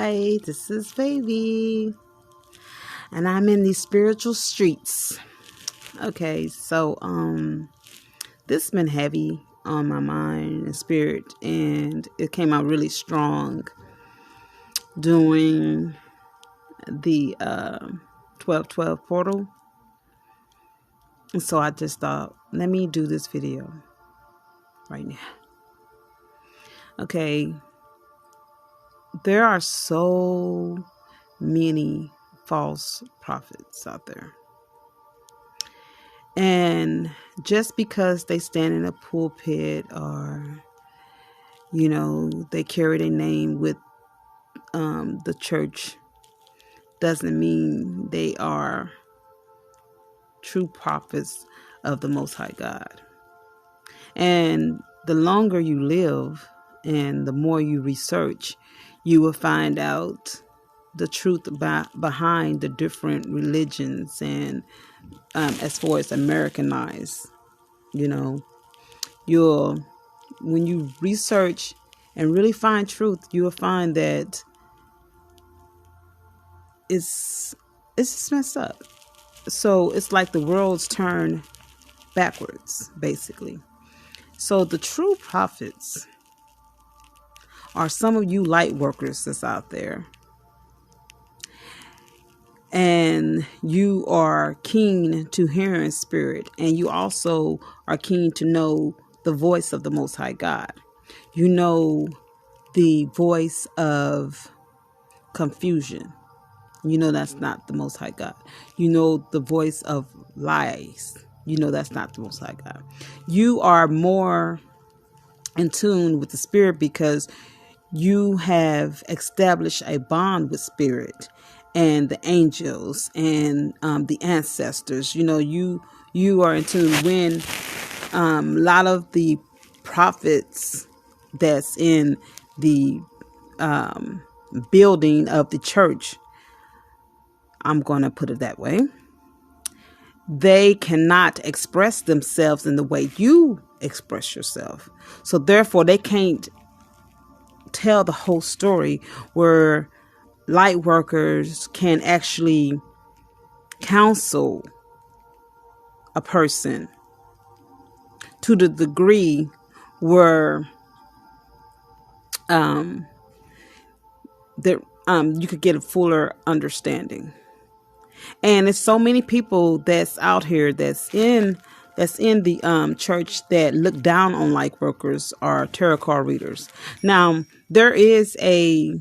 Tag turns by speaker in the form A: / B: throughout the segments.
A: Hi, this is Baby, and I'm in these spiritual streets. Okay, so this has been heavy on my mind and spirit, and it came out really strong during the 12/12 portal. And so I just thought, let me do this video right now. Okay, there are so many false prophets out there. And just because they stand in a pulpit or, they carry their name with the church doesn't mean they are true prophets of the Most High God. And the longer you live and the more you research, you will find out the truth behind the different religions and as far as Americanized, when you research and really find truth, you will find that it's just messed up. So it's like the world's turned backwards, basically. So the true prophets are some of you light workers that's out there. And you are keen to hear in spirit. And you also are keen to know the voice of the Most High God. You know the voice of confusion. You know that's not the Most High God. You know the voice of lies. You know that's not the Most High God. You are more in tune with the spirit because you have established a bond with spirit and the angels and the ancestors. You are in tune. When a lot of the prophets that's in the building of the church, I'm going to put it that way, they cannot express themselves in the way you express yourself. So therefore, they can't tell the whole story where light workers can actually counsel a person to the degree where you could get a fuller understanding. And there's so many people that's out here that's in the church that look down on light workers or tarot card readers. Now, there is a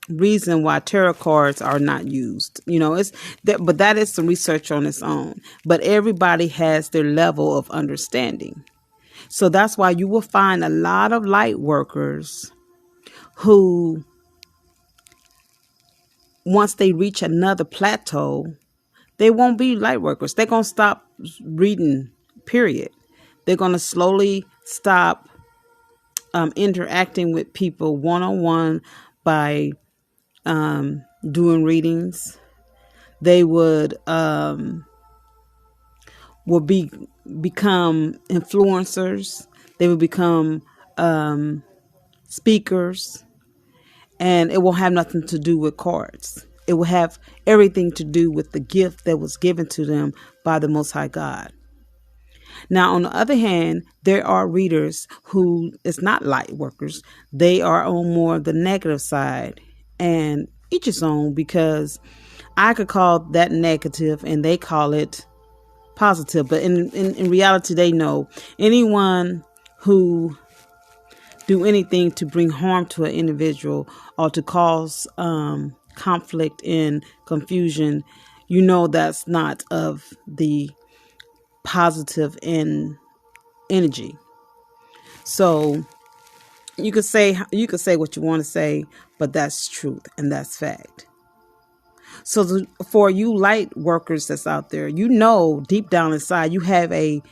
A: reason why tarot cards are not used. But that is some research on its own. But everybody has their level of understanding. So that's why you will find a lot of light workers who, once they reach another plateau, they won't be light workers. They're going to stop reading, period. They're going to slowly stop interacting with people one-on-one by doing readings. They would become influencers. They would become speakers. And it will have nothing to do with cards. It will have everything to do with the gift that was given to them by the Most High God. Now, on the other hand, there are readers who is not light workers. They are on more the negative side, and each his own, because I could call that negative and they call it positive. But in reality, they know anyone who do anything to bring harm to an individual or to cause conflict and confusion, that's not of the positive energy. So you could say what you want to say, but that's truth and that's fact. So for you light workers that's out there, deep down inside you have a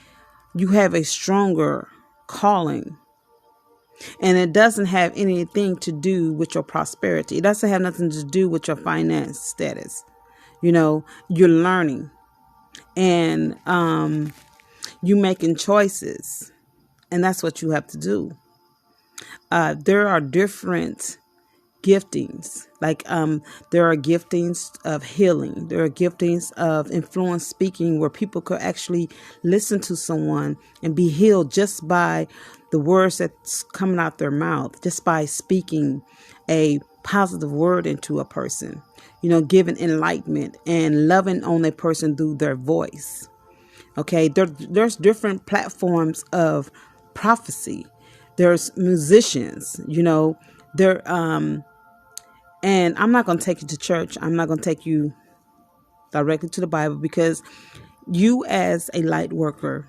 A: stronger calling. And it doesn't have anything to do with your prosperity. It doesn't have nothing to do with your finance status. You're learning and you making choices. And that's what you have to do. There are different giftings. Like there are giftings of healing. There are giftings of influence speaking, where people could actually listen to someone and be healed just by the words that's coming out their mouth, just by speaking a positive word into a person, giving enlightenment and loving on a person through their voice. Okay, there's different platforms of prophecy. There's musicians, there and I'm not going to take you to church. I'm not going to take you directly to the Bible, because you, as a light worker,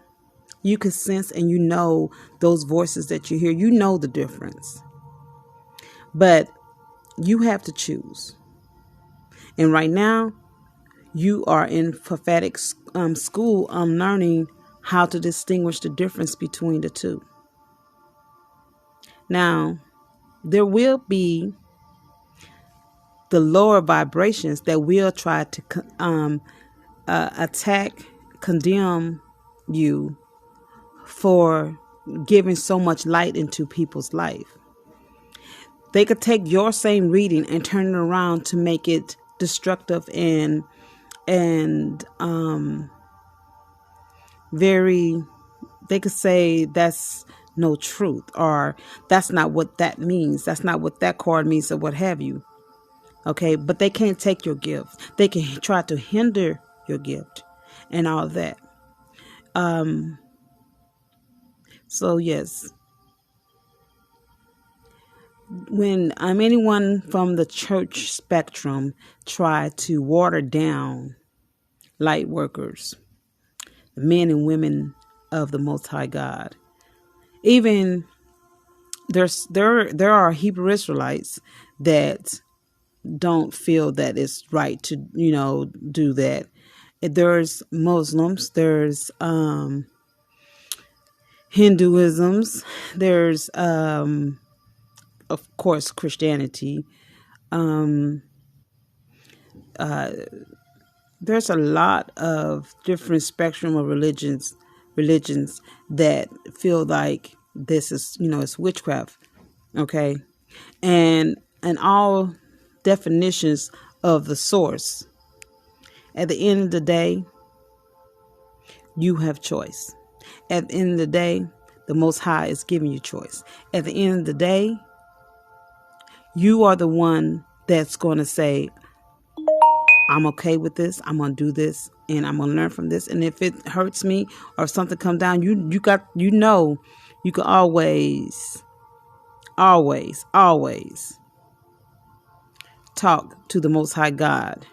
A: you can sense and those voices that you hear. You know the difference. But you have to choose. And right now, you are in prophetic school learning how to distinguish the difference between the two. Now, there will be the lower vibrations that will try to attack, condemn you for giving so much light into people's life. They could take your same reading and turn it around to make it destructive and they could say that's no truth, or that's not what that means. That's not what that card means, or what have you. Okay, but they can't take your gift. They can try to hinder your gift and all that. So yes, when anyone from the church spectrum try to water down light workers, the men and women of the Most High God, even there are Hebrew Israelites that don't feel that it's right to do that. There's Muslims, there's Hinduisms, there's of course Christianity. There's a lot of different spectrum of religions that feel like this is it's witchcraft. Okay, and all definitions of the source. At the end of the day, you have choice. At the end of the day, the Most High is giving you choice. At the end of the day, you are the one that's going to say, I'm okay with this. I'm going to do this, and I'm going to learn from this. And if it hurts me, or if something comes down, you can always talk to the Most High God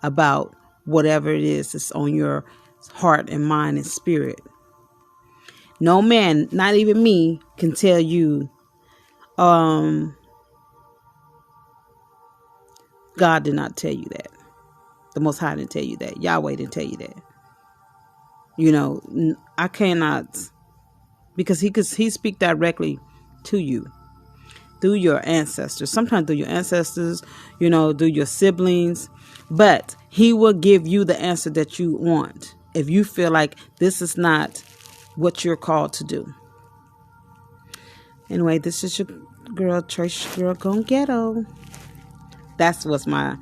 A: about whatever it is that's on your heart and mind and spirit. No man, not even me, can tell you God did not tell you that. The Most High didn't tell you that. Yahweh didn't tell you that. I cannot, because he speak directly to you through your ancestors. Sometimes through your ancestors, through your siblings. But he will give you the answer that you want if you feel like this is not what you're called to do. Anyway, this is your girl, Church Girl Gone Ghetto. That was my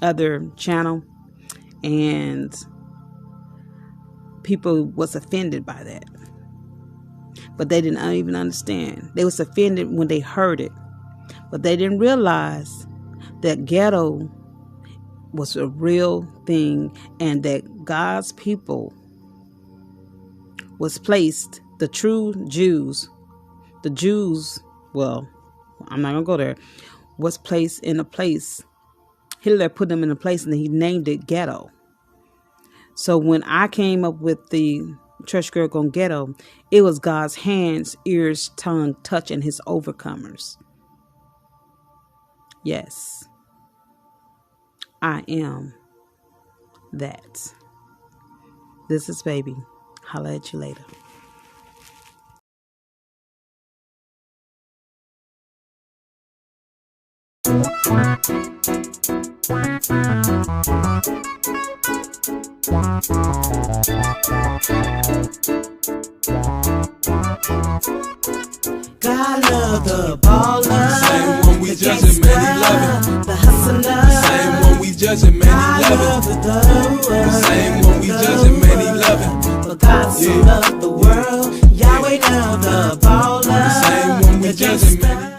A: other channel, and people was offended by that, but they didn't even understand. They was offended when they heard it, but they didn't realize that ghetto was a real thing, and that God's people was placed, the true Jews, well, I'm not gonna go there, was placed in a place. Hitler put them in a place, and he named it ghetto. So when I came up with the Church Girl Gone Ghetto, it was God's hands, ears, tongue, touch, and his overcomers. Yes, I am that. This is Baby. Holla at you later. God love love the baller.
B: The same one we judging, man, he love it.
A: The hustler.
B: The same one we judging, man, he love it. The same one we judging, man, he love it.
A: For God so loved the world, Yahweh love the baller.
B: The same one we judging, man.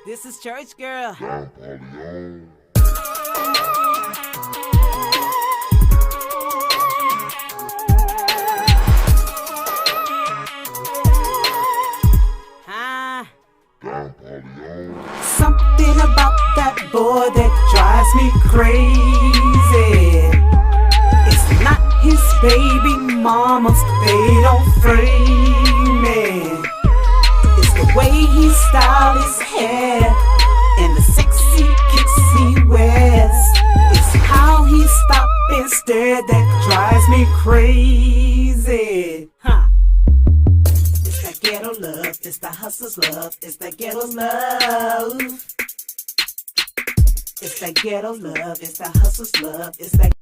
A: This is Church Girl. Something about that boy that drives me crazy. It's not his baby mama's, they don't frame me. It's the way he styled his hair and the sexy kicks he wears. It's how he stopped and stared that drives me crazy. It's that ghetto love, it's the hustler's love, it's that ghetto love. It's that ghetto love, it's that hustler's love, it's that.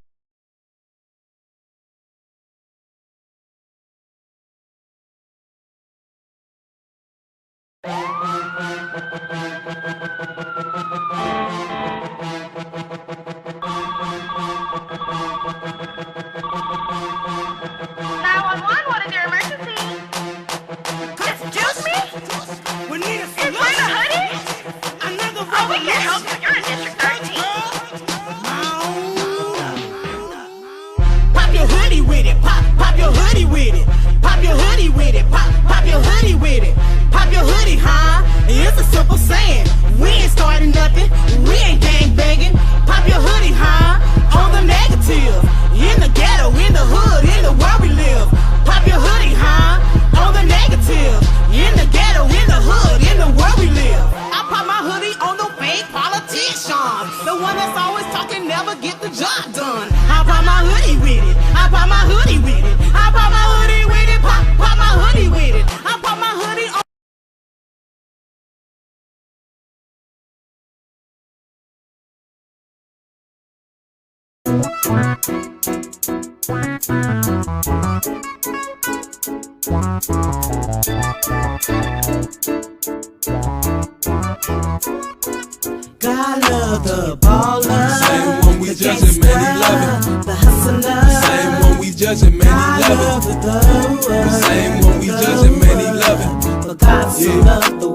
A: God love the baller.
B: The same one we judging, man, he love it.
A: The hustler.
B: The same one we judging, man, he love it. The same one we judging, man, he love it.
A: For God so loved the